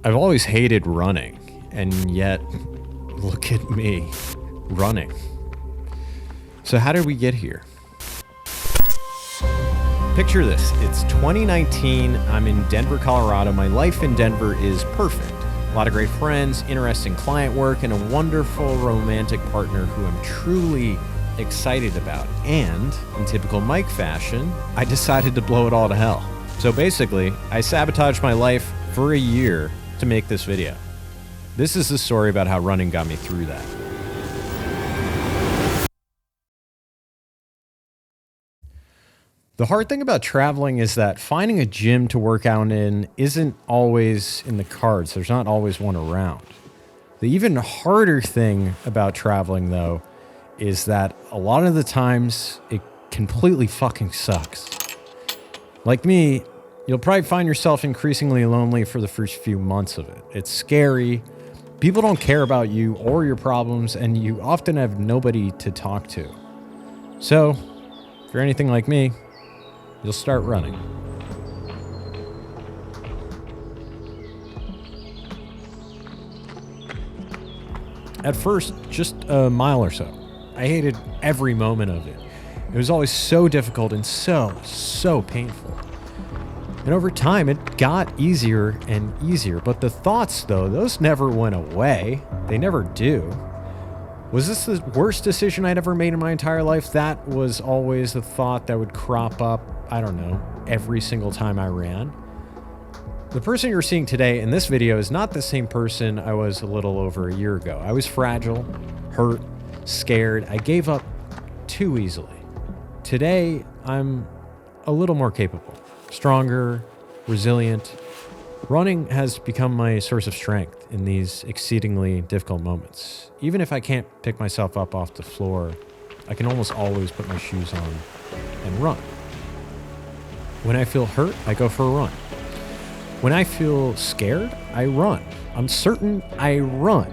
I've always hated running, and yet, look at me, running. So how did we get here? Picture this, it's 2019, I'm in Denver, Colorado. My life in Denver is perfect. A lot of great friends, interesting client work, and a wonderful romantic partner who I'm truly excited about. And, in typical Mike fashion, I decided to blow it all to hell. So basically, I sabotaged my life for a year to make this video. This is the story about how running got me through that. The hard thing about traveling is that finding a gym to work out in isn't always in the cards. There's not always one around. The even harder thing about traveling, though, is that a lot of the times it completely fucking sucks. Like me, you'll probably find yourself increasingly lonely for the first few months of it. It's scary. People don't care about you or your problems, and you often have nobody to talk to. So, if you're anything like me, you'll start running. At first, just a mile or so. I hated every moment of it. It was always so difficult and so painful. And over time, it got easier and easier. But the thoughts, though, those never went away. They never do. Was this the worst decision I'd ever made in my entire life? That was always the thought that would crop up, I don't know, every single time I ran. The person you're seeing today in this video is not the same person I was a little over a year ago. I was fragile, hurt, scared. I gave up too easily. Today, I'm a little more capable, stronger, resilient. Running has become my source of strength in these exceedingly difficult moments. Even if I can't pick myself up off the floor, I can almost always put my shoes on and run. When I feel hurt, I go for a run. When I feel scared, I run. I'm certain I run.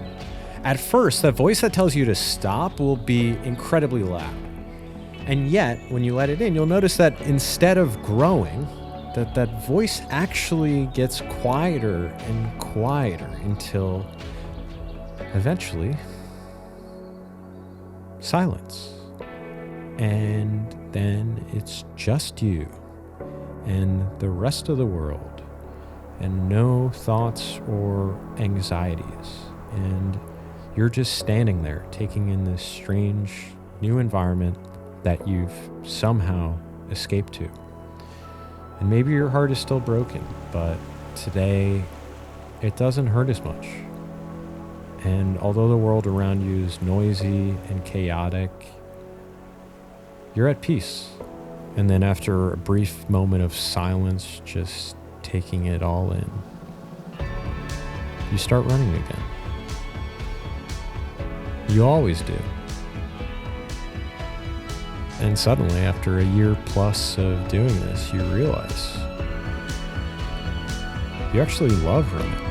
At first, that voice that tells you to stop will be incredibly loud. And yet, when you let it in, you'll notice that instead of growing, that voice actually gets quieter and quieter until eventually silence. And then it's just you and the rest of the world, and no thoughts or anxieties. And you're just standing there taking in this strange new environment that you've somehow escaped to. And maybe your heart is still broken, but today it doesn't hurt as much. And although the world around you is noisy and chaotic, you're at peace. And then after a brief moment of silence, just taking it all in, you start running again. You always do. And suddenly, after a year plus of doing this, you realize you actually love running.